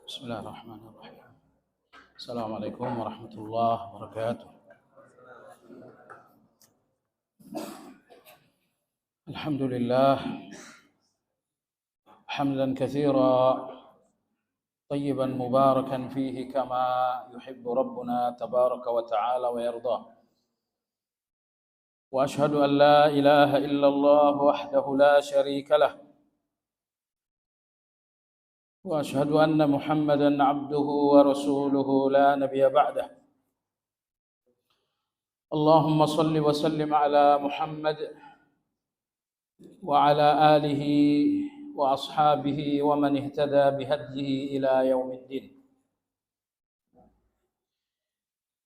بسم الله الرحمن الرحيم. السلام عليكم ورحمة الله وبركاته. الحمد لله حمدا كثيرا طيبا مباركا فيه كما يحب ربنا تبارك وتعالى ويرضاه. وأشهد أن لا إله إلا الله وحده لا شريك له، وأشهد أن محمدا عبده ورسوله لا نبي بعده. اللهم صل وسلم على محمد وعلى آله وأصحابه ومن اهتدى بهديه إلى يوم الدين.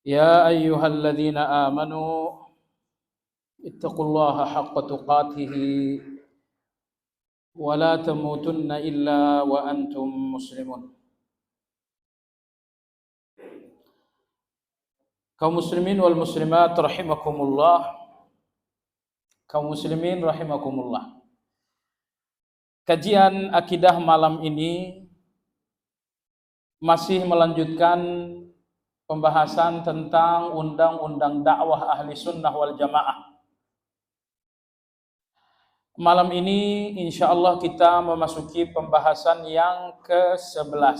يا أيها الذين آمنوا اتقوا الله حق تقاته ولا تموتن إلا وأنتم مسلمون. Kaum muslimin wal muslimat rahimakumullah. Kaum muslimin rahimakumullah. Kajian akidah malam ini masih melanjutkan pembahasan tentang undang-undang dakwah ahli sunnah wal jamaah. Malam ini insyaallah kita memasuki pembahasan yang ke-11.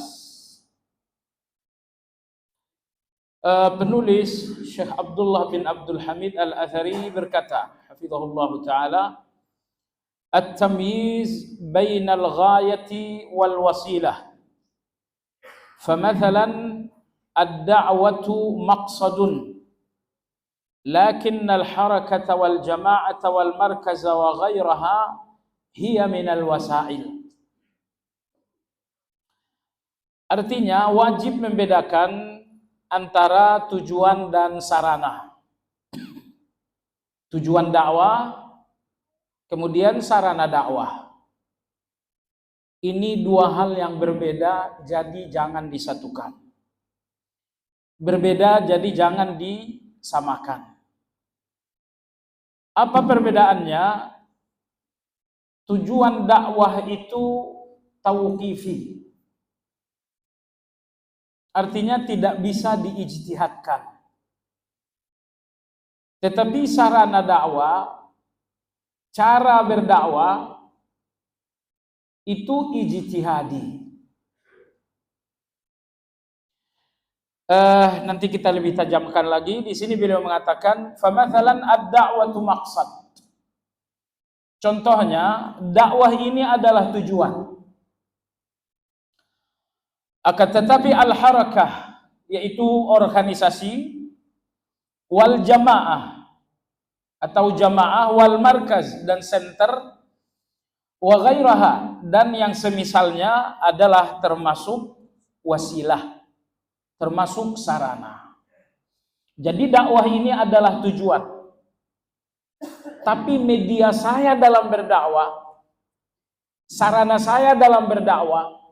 Penulis Syekh Abdullah bin Abdul Hamid Al-Athari berkata, hafizahullah ta'ala, at-tamyiz bainal ghayati wal wasilah. Famathalan ad-da'watu maqsadun, lakin al-harakata wal jama'ata wal markaza wa ghayraha hiya minal wasail. Artinya wajib membedakan antara tujuan dan sarana. Tujuan dakwah, kemudian sarana dakwah. Ini dua hal yang berbeda, jadi jangan disatukan. Berbeda, jadi jangan disamakan. Apa perbedaannya? Tujuan dakwah itu tauqifi. Artinya tidak bisa diijtihadkan. Tetapi sarana dakwah, cara berdakwah itu ijtihadi. Nanti kita lebih tajamkan lagi. Di sini beliau mengatakan, famathalan ad-da'watu maqsad. Contohnya, dakwah ini adalah tujuan. Akan tetapi al-harakah, yaitu organisasi, wal jamaah atau jamaah, wal markaz dan center, wa ghairaha dan yang semisalnya adalah termasuk wasilah, termasuk sarana. Jadi dakwah ini adalah tujuan. Tapi media saya dalam berdakwah, sarana saya dalam berdakwah,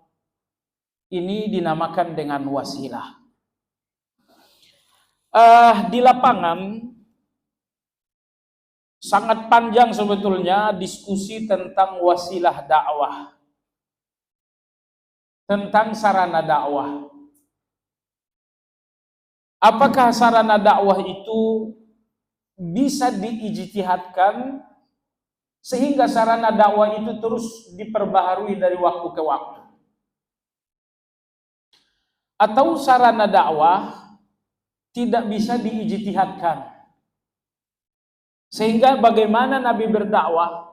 ini dinamakan dengan wasilah. Di lapangan sangat panjang sebetulnya diskusi tentang wasilah dakwah, tentang sarana dakwah. Apakah sarana dakwah itu bisa diijtihadkan sehingga sarana dakwah itu terus diperbaharui dari waktu ke waktu? Atau sarana dakwah tidak bisa diijtihadkan, sehingga bagaimana Nabi berdakwah,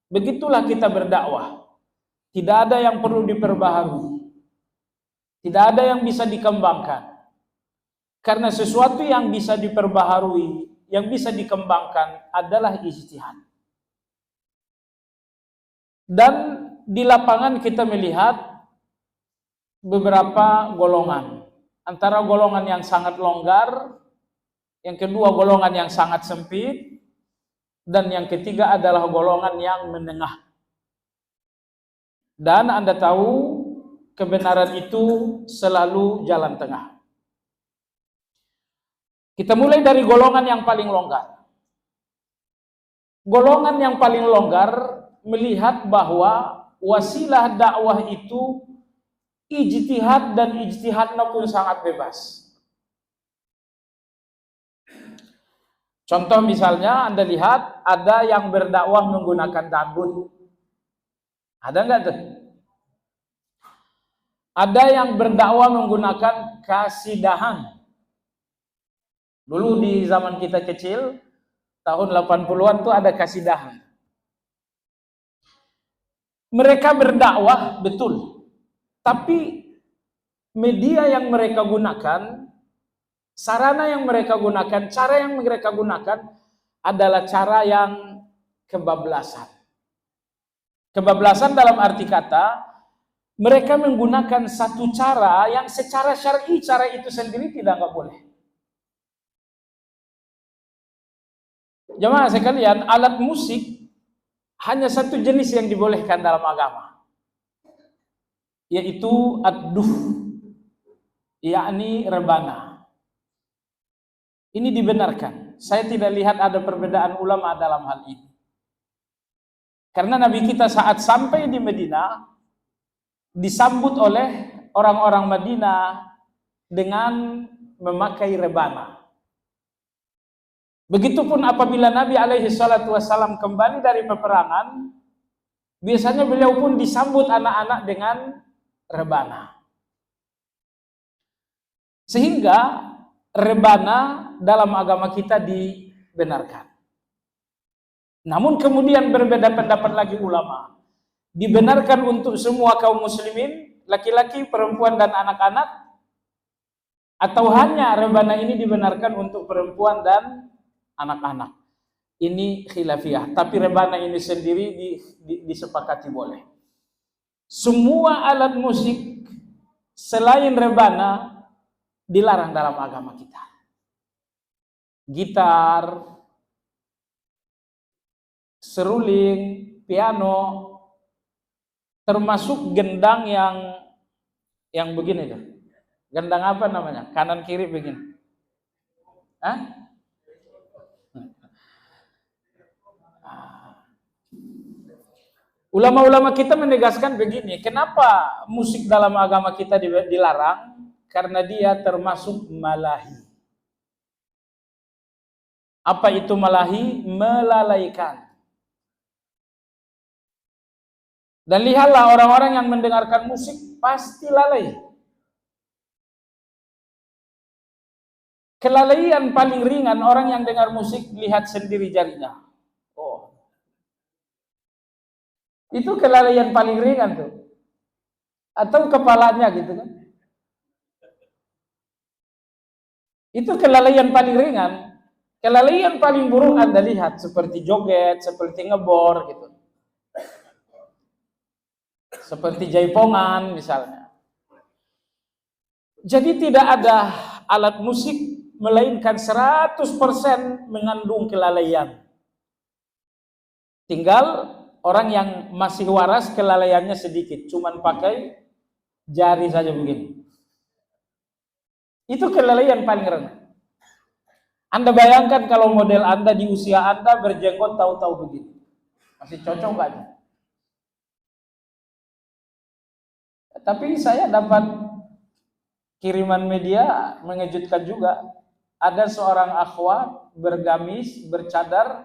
begitulah kita berdakwah. Tidak ada yang perlu diperbaharui, tidak ada yang bisa dikembangkan, karena sesuatu yang bisa diperbaharui, yang bisa dikembangkan adalah ijtihad. Dan di lapangan kita melihat beberapa golongan, antara golongan yang sangat longgar, yang kedua golongan yang sangat sempit, dan yang ketiga adalah golongan yang menengah. Dan Anda tahu kebenaran itu selalu jalan tengah. Kita mulai dari golongan yang paling longgar. Golongan yang paling longgar melihat bahwa wasilah dakwah itu ijtihad dan ijtihadnya pun sangat bebas. Contoh misalnya Anda lihat ada yang berdakwah menggunakan dangdut. Ada nggak tuh? Ada yang berdakwah menggunakan kasidahan. Dulu di zaman kita kecil, tahun 80-an tuh ada kasidahan. Mereka berdakwah betul, tapi media yang mereka gunakan, sarana yang mereka gunakan, cara yang mereka gunakan adalah cara yang kebablasan. Kebablasan dalam arti kata, mereka menggunakan satu cara yang secara syar'i cara itu sendiri tidak boleh. Jemaah sekalian, alat musik hanya satu jenis yang dibolehkan dalam agama, yaitu ad-duh, yakni rebana. Ini dibenarkan. Saya tidak lihat ada perbedaan ulama dalam hal ini. Karena Nabi kita saat sampai di Madinah disambut oleh orang-orang Madinah dengan memakai rebana. Begitupun apabila Nabi alaihi salatu wassalam kembali dari peperangan, biasanya beliau pun disambut anak-anak dengan rebana. Sehingga rebana dalam agama kita dibenarkan. Namun kemudian berbeda pendapat lagi ulama. Dibenarkan untuk semua kaum muslimin, laki-laki, perempuan, dan anak-anak, atau hanya rebana ini dibenarkan untuk perempuan dan anak-anak. Ini khilafiyah, tapi rebana ini sendiri disepakati boleh. Semua alat musik selain rebana dilarang dalam agama kita. Gitar, seruling, piano, termasuk gendang yang begini tuh. Gendang apa namanya? Kanan kiri begini. Hah? Ulama-ulama kita menegaskan begini, kenapa musik dalam agama kita dilarang? Karena dia termasuk malahi. Apa itu malahi? Melalaikan. Dan lihatlah orang-orang yang mendengarkan musik pasti lalai. Kelalaian paling ringan orang yang dengar musik, lihat sendiri jarinya. Oh, itu kelalaian paling ringan tuh. Atau kepalanya gitu kan. Itu kelalaian paling ringan. Kelalaian paling buruk Anda lihat seperti joget, seperti ngebor gitu. Seperti jaipongan misalnya. Jadi tidak ada alat musik melainkan 100% mengandung kelalaian. Tinggal orang yang masih waras kelalaiannya sedikit, cuman pakai jari saja begini. Itu kelalaian paling rendah. Anda bayangkan kalau model Anda di usia Anda berjenggot tahu-tahu begini. Masih cocok nggak? Tapi saya dapat kiriman media mengejutkan juga. Ada seorang akhwat bergamis, bercadar,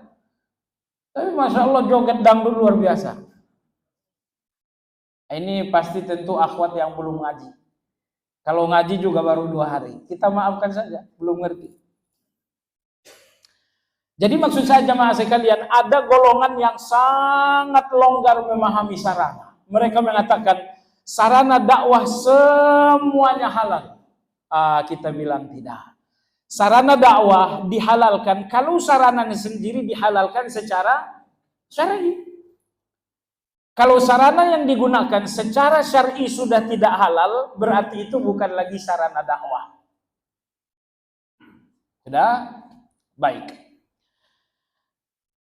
tapi Masya Allah joget dangdut luar biasa. Ini pasti tentu akhwat yang belum ngaji. Kalau ngaji juga baru 2 hari. Kita maafkan saja, belum ngerti. Jadi maksud saya jemaah sekalian, ada golongan yang sangat longgar memahami sarana. Mereka mengatakan, sarana dakwah semuanya halal. Kita bilang tidak. Sarana dakwah dihalalkan kalau sarananya sendiri dihalalkan secara syar'i. Kalau sarana yang digunakan secara syar'i sudah tidak halal, berarti itu bukan lagi sarana dakwah. Sudah? Baik.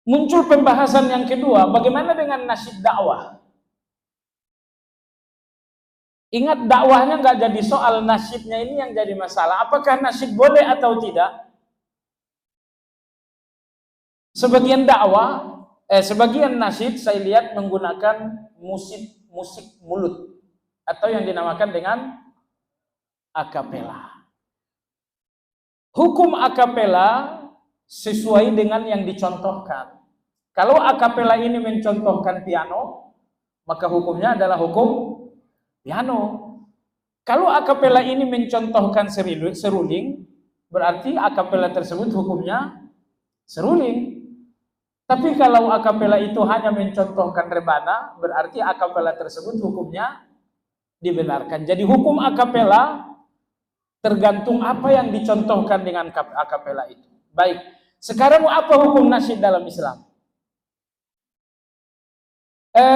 Muncul pembahasan yang kedua, bagaimana dengan nasyid dakwah? Ingat dakwahnya nggak jadi soal, nasyidnya ini yang jadi masalah. Apakah nasyid boleh atau tidak? Sebagian sebagian nasyid saya lihat menggunakan musik mulut atau yang dinamakan dengan akapela. Hukum akapela sesuai dengan yang dicontohkan. Kalau akapela ini mencontohkan piano, maka hukumnya adalah hukum piano. Kalau akapela ini mencontohkan seruling, berarti akapela tersebut hukumnya seruling. Tapi kalau akapela itu hanya mencontohkan rebana, berarti akapela tersebut hukumnya dibenarkan. Jadi hukum akapela tergantung apa yang dicontohkan dengan akapela itu. Baik, sekarang apa hukum nasyid dalam Islam?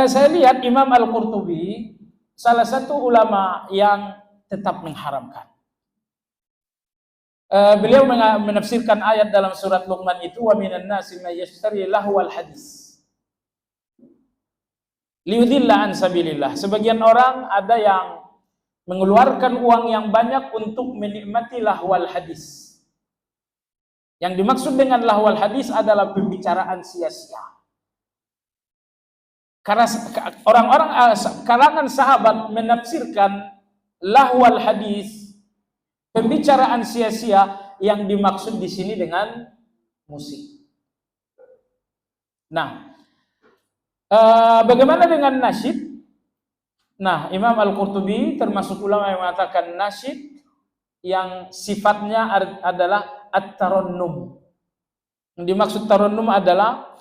Saya lihat Imam Al-Qurtubi, salah satu ulama yang tetap mengharamkan. Beliau menafsirkan ayat dalam surat Luqman itu, wa minan nasi may yashtari lahwal hadis liyudilla an sabilillah. Sebagian orang ada yang mengeluarkan uang yang banyak untuk menikmati lahwal hadis. Yang dimaksud dengan lahwal hadis adalah pembicaraan sia-sia. Karena orang-orang kalangan sahabat menafsirkan lahwal hadis, pembicaraan sia-sia, yang dimaksud di sini dengan musik. Nah, bagaimana dengan nasyid? Nah, Imam Al-Qurtubi termasuk ulama yang mengatakan nasyid yang sifatnya adalah at-tarannum. Yang dimaksud tarannum adalah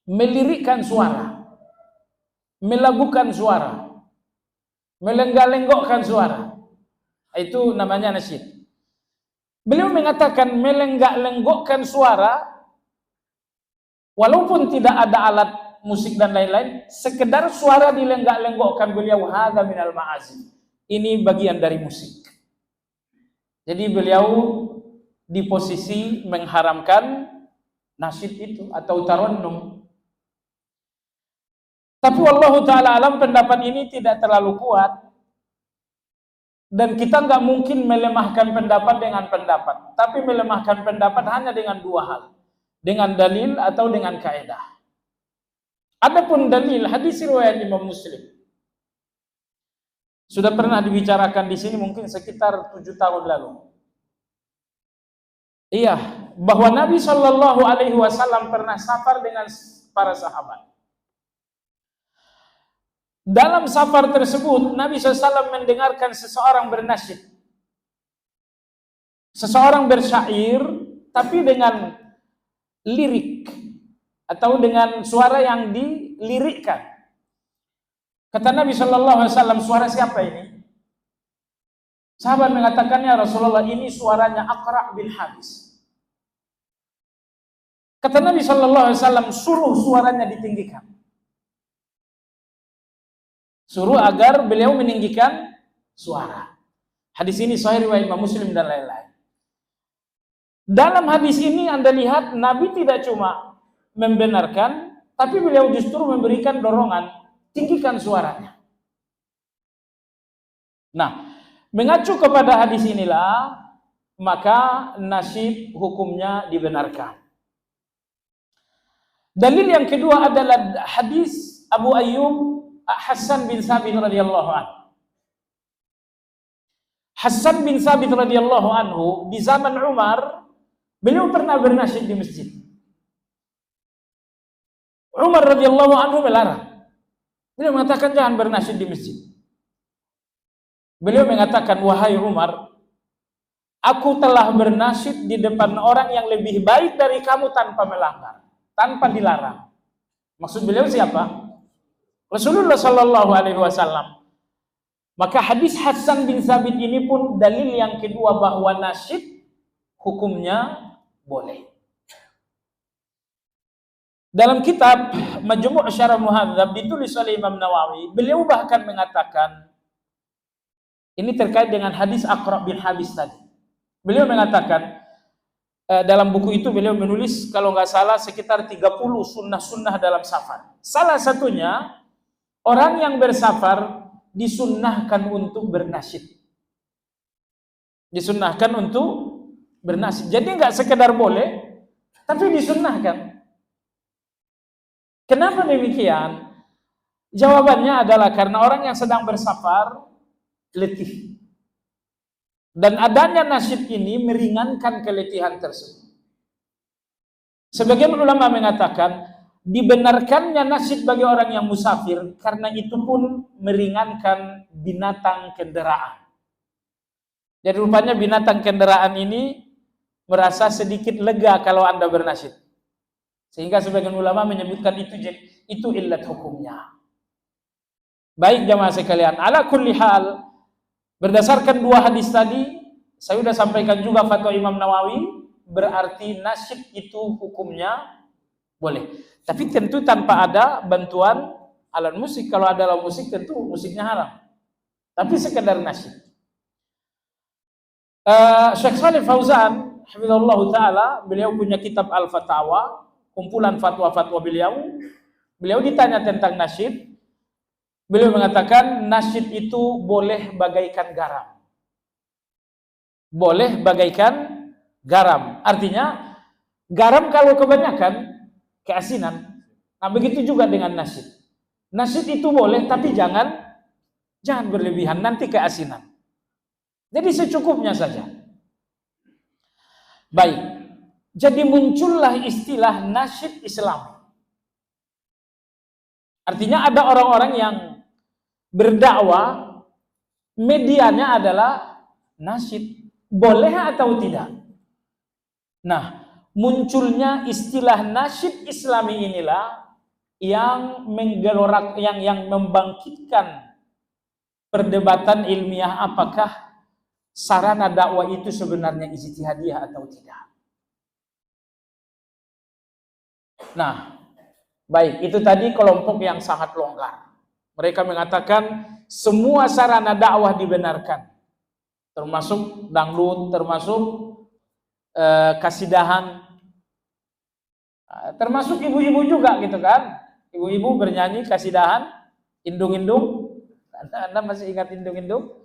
melirikkan suara, melagukan suara, melenggak-lenggokkan suara. Itu namanya nasyid. Beliau mengatakan melenggak-lenggokkan suara, walaupun tidak ada alat musik dan lain-lain, sekedar suara dilenggak-lenggokkan, beliau hadza minal ma'azif. Ini bagian dari musik. Jadi beliau di posisi mengharamkan nasyid itu atau tarannum. Tapi wallahu taala alam, pendapat ini tidak terlalu kuat. Dan kita nggak mungkin melemahkan pendapat dengan pendapat, tapi melemahkan pendapat hanya dengan dua hal, dengan dalil atau dengan kaidah. Adapun dalil hadis riwayat Imam Muslim sudah pernah dibicarakan di sini mungkin sekitar 7 tahun lalu. Iya, bahwa Nabi Shallallahu Alaihi Wasallam pernah safar dengan para sahabat. Dalam safar tersebut, Nabi SAW mendengarkan seseorang bernasyid, seseorang bersyair, tapi dengan lirik atau dengan suara yang dilirikkan. Kata Nabi Shallallahu Alaihi Wasallam, suara siapa ini? Sahabat mengatakan, ya Rasulullah, ini suaranya Aqra' bin Habis. Kata Nabi Shallallahu Alaihi Wasallam, suruh suaranya ditinggikan. Suruh agar beliau meninggikan suara. Hadis ini sahih riwayat Imam Muslim dan lain-lain. Dalam hadis ini Anda lihat Nabi tidak cuma membenarkan, tapi beliau justru memberikan dorongan, tinggikan suaranya. Nah, mengacu kepada hadis inilah, maka nasyid hukumnya dibenarkan. Dalil yang kedua adalah hadis Abu Ayyub Hassan bin Sabit radhiyallahu anhu. Hassan bin Sabit radhiyallahu anhu di zaman Umar, beliau pernah bernasyid di masjid. Umar radhiyallahu anhu melarang. Beliau mengatakan jangan bernasyid di masjid. Beliau mengatakan, wahai Umar, aku telah bernasyid di depan orang yang lebih baik dari kamu tanpa melanggar, tanpa dilarang. Maksud beliau siapa? Rasulullah Shallallahu Alaihi Wasallam. Maka hadis Hassan bin Sabit ini pun dalil yang kedua bahwa nasyid hukumnya boleh. Dalam kitab Majmu' Syarah Muhadzab ditulis oleh Imam Nawawi, beliau bahkan mengatakan, ini terkait dengan hadis Aqra' bin Habis tadi. Beliau mengatakan, dalam buku itu beliau menulis kalau nggak salah sekitar 30 sunnah-sunnah dalam safar. Salah satunya, orang yang bersafar disunnahkan untuk bernasyid. Disunnahkan untuk bernasyid. Jadi nggak sekedar boleh, tapi disunnahkan. Kenapa demikian? Jawabannya adalah karena orang yang sedang bersafar letih. Dan adanya nasyid ini meringankan keletihan tersebut. Sebagian ulama mengatakan dibenarkannya nasyid bagi orang yang musafir karena itu pun meringankan binatang kendaraan. Jadi rupanya binatang kendaraan ini merasa sedikit lega kalau Anda bernasyid. Sehingga sebagian ulama menyebutkan itu illat hukumnya. Baik jamaah sekalian, ala kulli hal, berdasarkan dua hadis tadi, saya sudah sampaikan juga fatwa Imam Nawawi, berarti nasyid itu hukumnya boleh. Tapi tentu tanpa ada bantuan alat musik. Kalau ada alat musik tentu musiknya haram. Tapi sekedar nasyid. Syekh Shalih Fauzan, hafizahullah ta'ala, beliau punya kitab Al-Fatawa, kumpulan fatwa-fatwa beliau. Beliau ditanya tentang nasyid. Beliau mengatakan nasyid itu boleh bagaikan garam. Boleh bagaikan garam. Artinya garam kalau kebanyakan keasinan. Nah begitu juga dengan nasyid. Nasyid itu boleh tapi jangan berlebihan, nanti keasinan. Jadi secukupnya saja. Baik. Jadi muncullah istilah nasyid Islam. Artinya ada orang-orang yang berdakwah, medianya adalah nasyid. Boleh atau tidak? Nah, munculnya istilah nasyid Islami inilah yang menggelorak, yang membangkitkan perdebatan ilmiah apakah sarana dakwah itu sebenarnya ijtihadiyah atau tidak. Nah, baik, itu tadi kelompok yang sangat longgar. Mereka mengatakan semua sarana dakwah dibenarkan, termasuk dangdut, termasuk kasidahan, termasuk ibu-ibu juga gitu kan. Ibu-ibu bernyanyi kasidahan, indung-indung. Anda masih ingat indung-indung?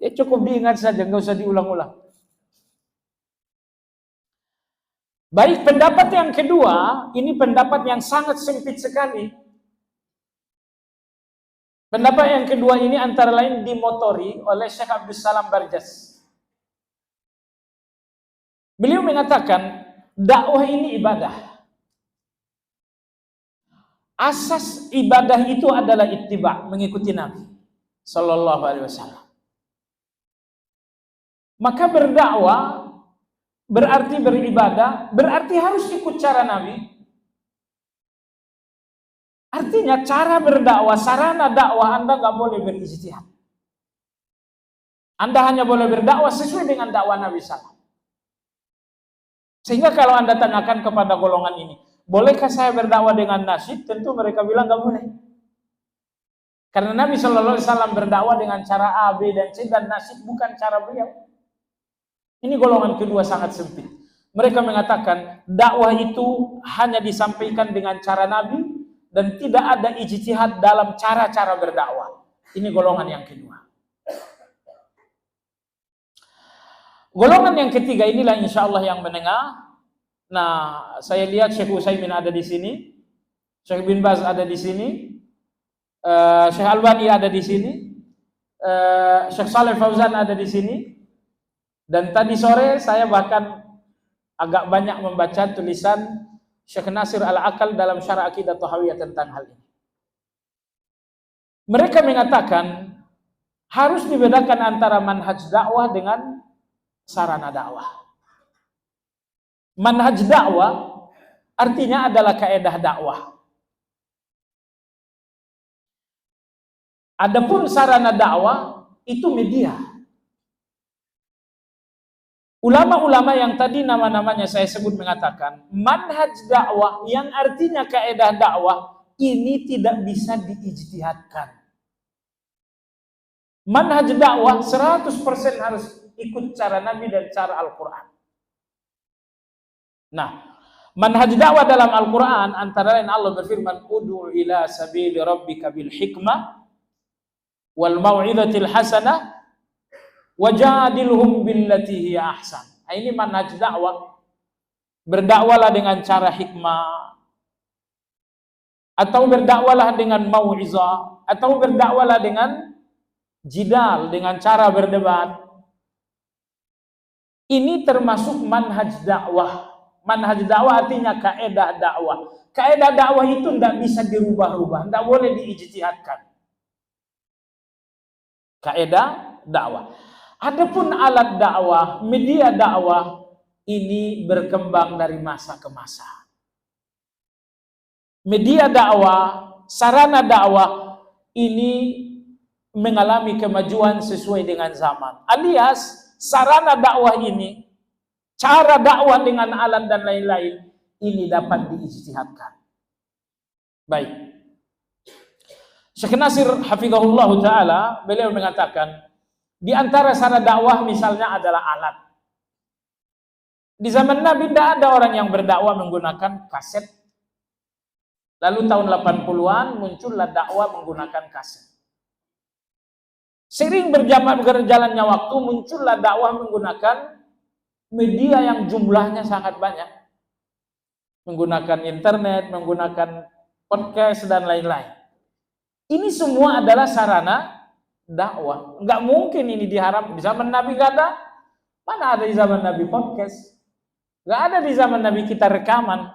Ya cukup diingat saja, nggak usah diulang-ulang. Baik, pendapat yang kedua, ini pendapat yang sangat sempit sekali. Pendapat yang kedua ini antara lain dimotori oleh Syekh Abdus Salam Barjas. Beliau mengatakan dakwah ini ibadah. Asas ibadah itu adalah ittiba, mengikuti Nabi sallallahu alaihi wasallam. Maka berdakwah berarti beribadah, berarti harus ikut cara Nabi. Artinya cara berdakwah, sarana dakwah Anda nggak boleh berijtihad. Anda hanya boleh berdakwah sesuai dengan dakwah Nabi SAW. Sehingga kalau Anda tanyakan kepada golongan ini, bolehkah saya berdakwah dengan nasyid? Tentu mereka bilang nggak boleh. Karena Nabi SAW berdakwah dengan cara A, B, dan C, dan nasyid bukan cara beliau. Ini golongan kedua sangat sempit. Mereka mengatakan dakwah itu hanya disampaikan dengan cara Nabi dan tidak ada ijtihad dalam cara-cara berdakwah. Ini golongan yang kedua. Golongan yang ketiga inilah insya Allah yang menengah. Nah, saya lihat Syekh Utsaimin ada di sini, Syekh bin Baz ada di sini, Syekh Albani ada di sini, Syekh Shalih Fauzan ada di sini. Dan tadi sore saya bahkan agak banyak membaca tulisan Syekh Nasir Al-Aqal dalam Syarah Aqidah Tahawiyah tentang hal ini. Mereka mengatakan harus dibedakan antara manhaj dakwah dengan sarana dakwah. Manhaj dakwah artinya adalah kaidah dakwah. Adapun sarana dakwah itu media. Ulama-ulama yang tadi nama-namanya saya sebut mengatakan manhaj dakwah yang artinya kaidah dakwah ini tidak bisa diijtihadkan. Manhaj dakwah 100% harus ikut cara Nabi dan cara Al-Quran. Nah, manhaj dakwah dalam Al-Quran antara lain Allah berfirman, "Ud'u ila sabili rabbika bil hikmah wal mau'izatil hasanah wajadilhum billati hiya ahsan." Nah, ini manhaj dakwah. Berdakwalah dengan cara hikmah, atau berdakwalah dengan mau'izah, atau berdakwalah dengan jidal, dengan cara berdebat. Ini termasuk manhaj dakwah. Manhaj dakwah artinya kaedah dakwah. Kaedah dakwah itu tidak bisa dirubah-rubah, tidak boleh diijtihadkan. Kaedah dakwah. Adapun alat dakwah, media dakwah, ini berkembang dari masa ke masa. Media dakwah, sarana dakwah ini mengalami kemajuan sesuai dengan zaman. Alias sarana dakwah ini, cara dakwah dengan alat dan lain-lain, ini dapat diijtihadkan. Baik. Syekh Nasir hafizahullah taala, beliau mengatakan di antara sarana dakwah misalnya adalah alat. Di zaman Nabi tidak ada orang yang berdakwah menggunakan kaset. Lalu tahun 80-an muncullah dakwah menggunakan kaset. Sering berjalannya waktu muncullah dakwah menggunakan media yang jumlahnya sangat banyak. Menggunakan internet, menggunakan podcast dan lain-lain. Ini semua adalah sarana dakwah. Enggak mungkin ini diharap di zaman Nabi enggak ada. Mana ada di zaman Nabi podcast? Enggak ada di zaman Nabi kita rekaman.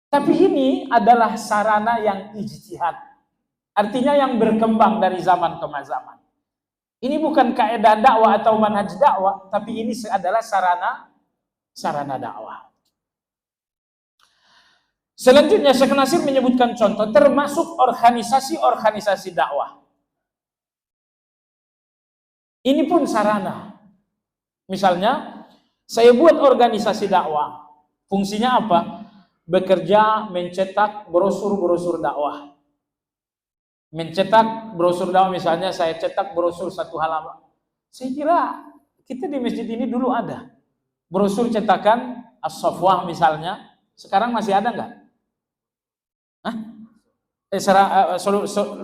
Tapi ini adalah sarana yang ijtihad. Artinya yang berkembang dari zaman ke zaman. Ini bukan kaedah dakwah atau manhaj dakwah, tapi ini adalah sarana dakwah. Selanjutnya Syekh Nasir menyebutkan contoh termasuk organisasi-organisasi dakwah. Ini pun sarana. Misalnya, saya buat organisasi dakwah. Fungsinya apa? Bekerja mencetak brosur-brosur dakwah. Mencetak brosur dakwah, misalnya saya cetak brosur 1 halaman. Saya kira kita di masjid ini dulu ada brosur cetakan As-Safwah misalnya. Sekarang masih ada nggak?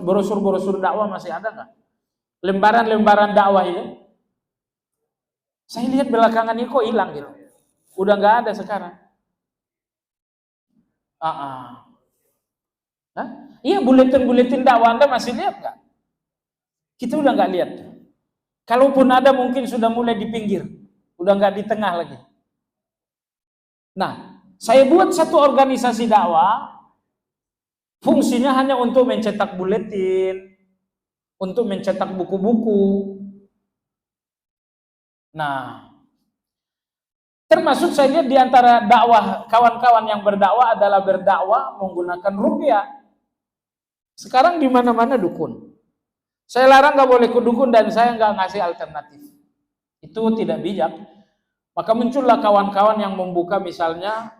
Brosur-brosur dakwah masih ada nggak? Lembaran-lembaran dakwah itu. Saya lihat belakangan ini kok hilang gitu. Udah nggak ada sekarang. Iya, buletin-buletin dakwah Anda masih lihat nggak? Kita udah nggak lihat. Kalaupun ada mungkin sudah mulai di pinggir, udah nggak di tengah lagi. Nah, saya buat satu organisasi dakwah, fungsinya hanya untuk mencetak buletin, untuk mencetak buku-buku. Nah, termasuk saya lihat di antara dakwah kawan-kawan yang berdakwah adalah berdakwah menggunakan ruqyah. Sekarang di mana-mana dukun. Saya larang nggak boleh ke dukun dan saya nggak ngasih alternatif. Itu tidak bijak. Maka muncullah kawan-kawan yang membuka misalnya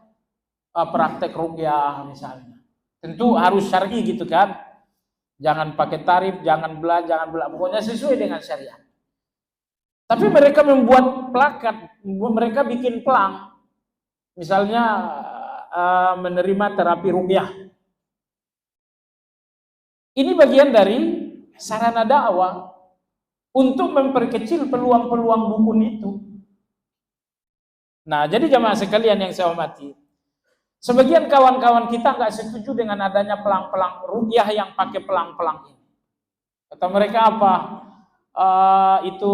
praktek ruqyah misalnya. Tentu harus syar'i gitu kan. Jangan pakai tarif, jangan bela, pokoknya sesuai dengan syariat. Tapi mereka membuat plakat, mereka bikin pelang. Misalnya menerima terapi ruqyah. Ini bagian dari sarana dakwah untuk memperkecil peluang-peluang dukun itu. Nah, jadi jamaah sekalian yang saya hormati, sebagian kawan-kawan kita nggak setuju dengan adanya pelang-pelang ruqyah yang pakai pelang-pelang ini. Kata mereka apa? Itu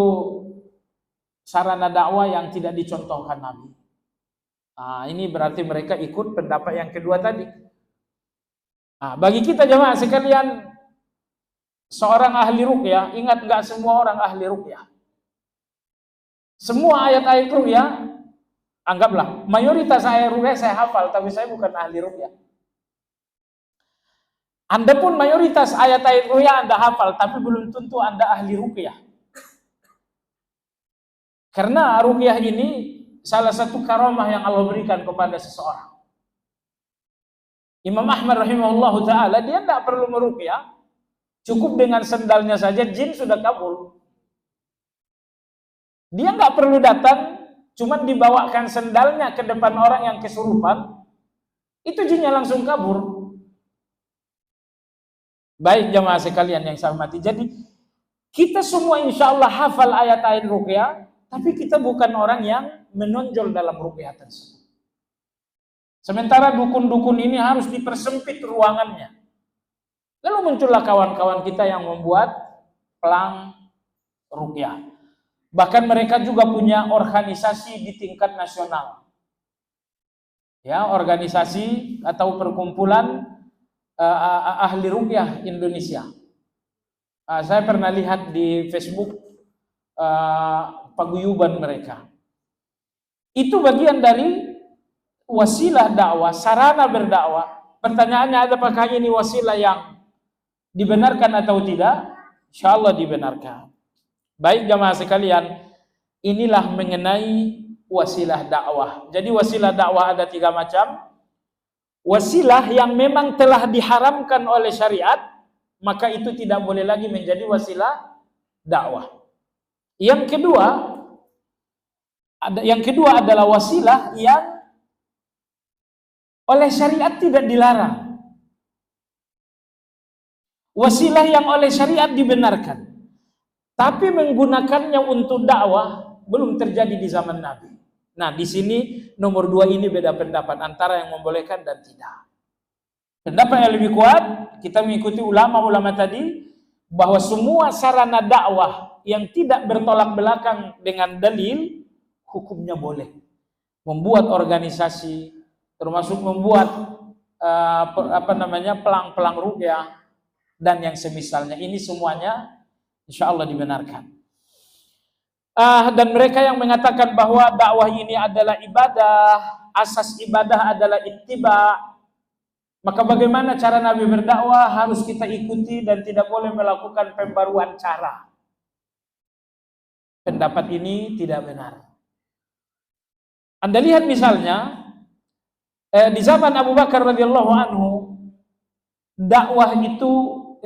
sarana dakwah yang tidak dicontohkan Nabi. Nah, ini berarti mereka ikut pendapat yang kedua tadi. Nah, bagi kita jemaah sekalian, seorang ahli ruqyah, ingat nggak semua orang ahli ruqyah. Semua ayat-ayat ruqyah, anggaplah mayoritas ayat ruqyah saya hafal, tapi saya bukan ahli ruqyah. Anda pun mayoritas ayat-ayat ruqyah Anda hafal, tapi belum tentu Anda ahli ruqyah. Karena ruqyah ini salah satu karamah yang Allah berikan kepada seseorang. Imam Ahmad rahimahullahu ta'ala, dia tidak perlu meruqyah, cukup dengan sendalnya saja jin sudah kabur. Dia nggak perlu datang, cuma dibawakan sendalnya ke depan orang yang kesurupan, itu jinnya langsung kabur. Baik jamaah sekalian yang saya hormati, jadi kita semua insya Allah hafal ayat-ayat ruqyah, tapi kita bukan orang yang menonjol dalam ruqyah tersebut. Sementara dukun-dukun ini harus dipersempit ruangannya. Lalu muncullah kawan-kawan kita yang membuat pelang ruqyah. Bahkan mereka juga punya organisasi di tingkat nasional. Ya, organisasi atau perkumpulan ahli ruqyah Indonesia. Saya pernah lihat di Facebook paguyuban mereka. Itu bagian dari wasilah dakwah, sarana berdakwah. Pertanyaannya, apakah ini wasilah yang dibenarkan atau tidak? Insyaallah dibenarkan. Baik jamaah sekalian, inilah mengenai wasilah dakwah. Jadi wasilah dakwah ada 3 macam. Wasilah yang memang telah diharamkan oleh syariat, maka itu tidak boleh lagi menjadi wasilah dakwah. Yang kedua adalah wasilah yang oleh syariat tidak dilarang. Wasilah yang oleh syariat dibenarkan, tapi menggunakannya untuk dakwah belum terjadi di zaman Nabi. Nah, di sini nomor 2 ini beda pendapat antara yang membolehkan dan tidak. Pendapat yang lebih kuat, kita mengikuti ulama-ulama tadi, bahwa semua sarana dakwah yang tidak bertolak belakang dengan dalil, hukumnya boleh. Membuat organisasi, termasuk membuat pelang-pelang ruqyah dan yang semisalnya, ini semuanya insyaallah dibenarkan. Dan mereka yang mengatakan bahwa dakwah ini adalah ibadah, asas ibadah adalah ittiba, maka bagaimana cara Nabi berdakwah harus kita ikuti dan tidak boleh melakukan pembaruan cara. Pendapat ini tidak benar. Anda lihat misalnya di zaman Abu Bakar radhiyallahu anhu, dakwah itu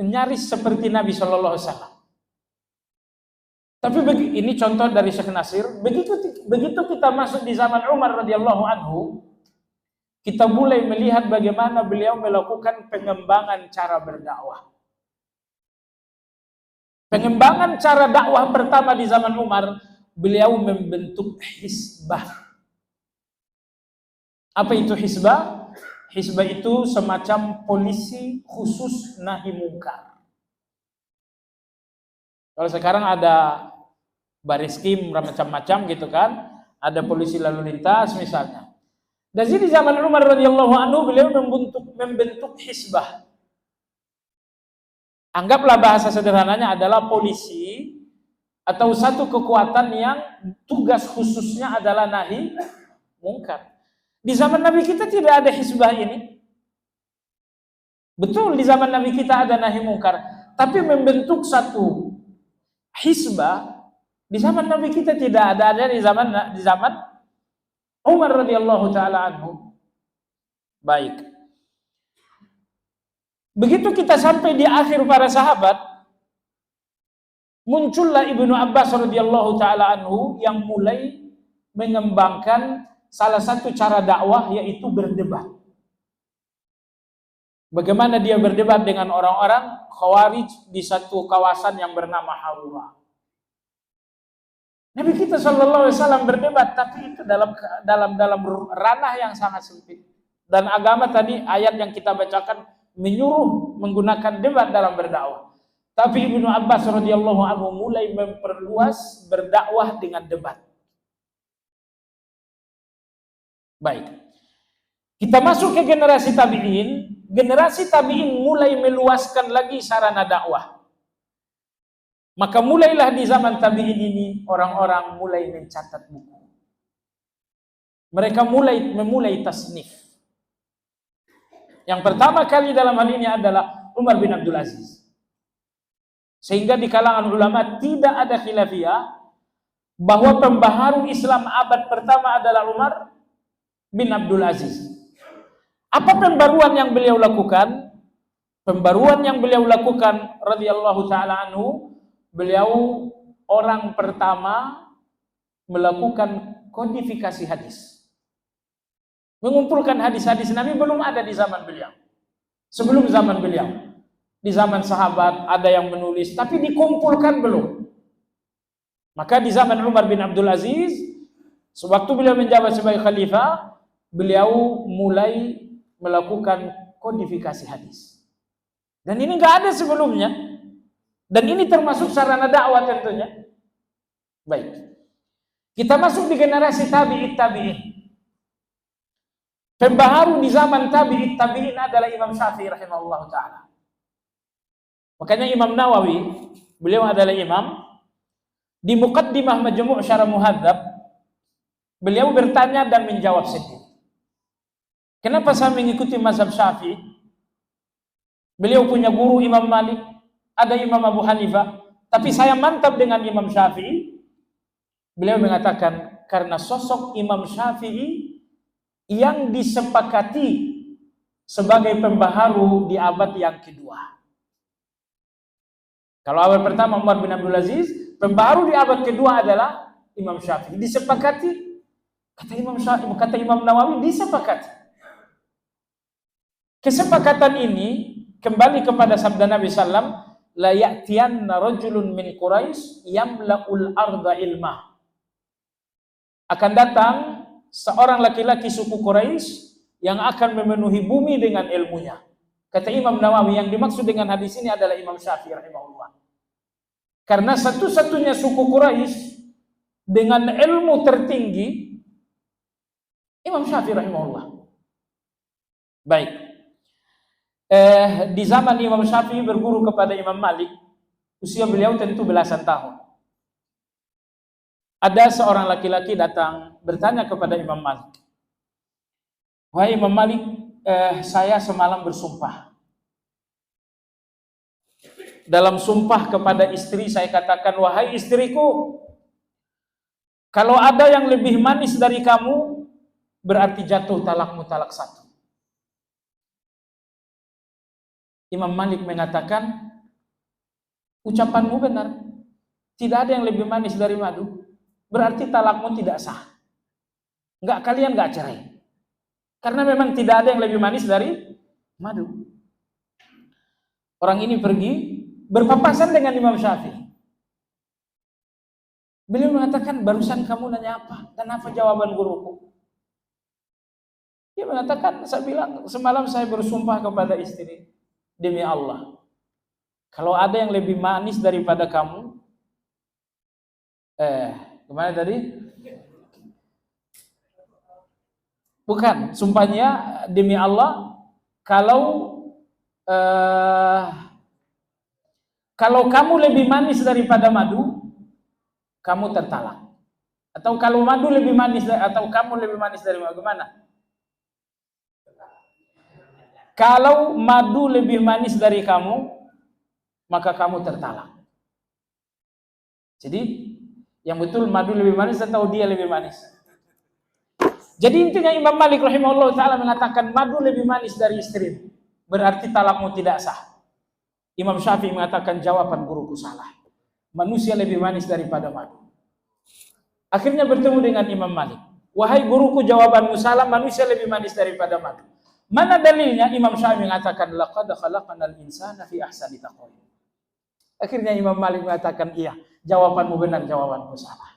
nyaris seperti Nabi sallallahu alaihi wasallam. Tapi ini contoh dari Syekh Nasir, begitu kita masuk di zaman Umar radhiyallahu anhu, kita mulai melihat bagaimana beliau melakukan pengembangan cara berdakwah. Pengembangan cara dakwah pertama di zaman Umar, beliau membentuk hizbah. Apa itu hizbah? Hizbah itu semacam polisi khusus nahi mungkar. Kalau sekarang ada bariskim macam-macam gitu kan, ada polisi lalu lintas misalnya. Dan di zaman Umar radhiyallahu anhu beliau membentuk hizbah. Anggaplah bahasa sederhananya adalah polisi atau satu kekuatan yang tugas khususnya adalah nahi mungkar. Di zaman Nabi kita tidak ada hizbah ini. Betul, di zaman Nabi kita ada nahi mungkar, tapi membentuk satu hizbah di zaman Nabi kita tidak ada di zaman Umar radhiyallahu taala anhu. Baik. Begitu kita sampai di akhir para sahabat, muncullah Ibnu Abbas radhiyallahu taala anhu yang mulai mengembangkan salah satu cara dakwah, yaitu berdebat. Bagaimana dia berdebat dengan orang-orang Khawarij di satu kawasan yang bernama Harura. Nabi kita sallallahu alaihi wasallam berdebat, tapi itu dalam ranah yang sangat sempit. Dan agama tadi, ayat yang kita bacakan menyuruh menggunakan debat dalam berdakwah. Tapi Ibnu Abbas radhiyallahu anhu mulai memperluas berdakwah dengan debat. Baik. Kita masuk ke generasi tabi'in. Generasi tabi'in mulai meluaskan lagi sarana dakwah. Maka mulailah di zaman tabi'in ini orang-orang mulai mencatat buku. Mereka memulai tasnif. Yang pertama kali dalam hal ini adalah Umar bin Abdul Aziz. Sehingga di kalangan ulama tidak ada khilafiyah bahwa pembaharu Islam abad pertama adalah Umar bin Abdul Aziz. Apa pembaruan yang beliau lakukan? Pembaruan yang beliau lakukan radhiyallahu taala anhu, beliau orang pertama melakukan kodifikasi hadis. Mengumpulkan hadis-hadis Nabi belum ada di zaman beliau. Sebelum zaman beliau. Di zaman sahabat ada yang menulis, tapi dikumpulkan belum. Maka di zaman Umar bin Abdul Aziz, sewaktu beliau menjabat sebagai khalifah, beliau mulai melakukan kodifikasi hadis. Dan ini nggak ada sebelumnya. Dan ini termasuk sarana dakwah tentunya. Baik. Kita masuk di generasi tabi'in. Pembaharu di zaman tabi'in adalah Imam Syafi'i rahimahullah ta'ala. Makanya Imam Nawawi, beliau adalah imam. Di Muqaddimah Majmu' Syarah Muhadzab, beliau bertanya dan menjawab sendiri. Kenapa saya mengikuti mazhab Syafi'i? Beliau punya guru Imam Malik, ada Imam Abu Hanifah, tapi saya mantap dengan Imam Syafi'i. Beliau mengatakan, karena sosok Imam Syafi'i yang disepakati sebagai pembaharu di abad yang kedua. Kalau abad pertama Umar bin Abdul Aziz, pembaharu di abad kedua adalah Imam Syafi'i. Disepakati, kata Imam Nawawi, disepakati. Kesepakatan ini kembali kepada sabda Nabi sallam, la ya'tiyanna rajulun min Quraisy yamla'ul arda ilmah. Akan datang seorang laki-laki suku Quraisy yang akan memenuhi bumi dengan ilmunya. Kata Imam Nawawi, yang dimaksud dengan hadis ini adalah Imam Syafi'i rahimahullah. Karena satu-satunya suku Quraisy dengan ilmu tertinggi Imam Syafi'i rahimahullah. Baik. Di zaman Imam Syafi'i berguru kepada Imam Malik, usia beliau tentu belasan tahun. Ada seorang laki-laki datang bertanya kepada Imam Malik. Wahai Imam Malik, saya semalam bersumpah. Dalam sumpah kepada istri saya katakan, wahai istriku, kalau ada yang lebih manis dari kamu, berarti jatuh talakmu talak satu. Imam Malik mengatakan, ucapanmu benar. Tidak ada yang lebih manis dari madu. Berarti talakmu tidak sah. Kalian enggak cerai. Karena memang tidak ada yang lebih manis dari madu. Orang ini pergi berpapasan dengan Imam Syafi'i. Beliau mengatakan, barusan kamu nanya apa? Dan apa jawaban guruku? Dia mengatakan, saya bilang, semalam saya bersumpah kepada istri, demi Allah, kalau ada yang lebih manis daripada kamu, gimana tadi? Bukan, sumpahnya demi Allah, kalau kamu lebih manis daripada madu, kamu tertalak. Atau kalau madu lebih manis, atau kamu lebih manis dari madu, gimana? Kalau madu lebih manis dari kamu, maka kamu tertalak. Jadi, yang betul madu lebih manis atau dia lebih manis? Jadi intinya Imam Malik rahimahullah ta'ala mengatakan madu lebih manis dari istri, berarti talakmu tidak sah. Imam Syafi'i mengatakan jawaban guruku salah. Manusia lebih manis daripada madu. Akhirnya bertemu dengan Imam Malik. Wahai guruku, jawabanmu salah, manusia lebih manis daripada madu. Mana dalilnya? Imam Syafi'i mengatakan laqad khalaqnal insana fi ahsani taqwim. Akhirnya Imam Malik mengatakan iya, jawabanmu benar, jawabanku salah.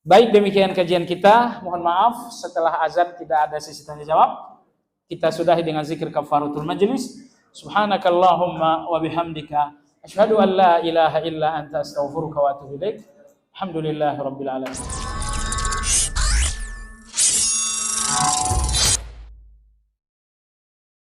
Baik, demikian kajian kita. Mohon maaf setelah azan tidak ada sesi tanya jawab. Kita sudahi dengan zikir kafaratul majlis. Subhanakallahumma wa bihamdika asyhadu an la ilaha illa anta astaghfiruka wa atubu ilaik. Alhamdulillahirabbil alamin.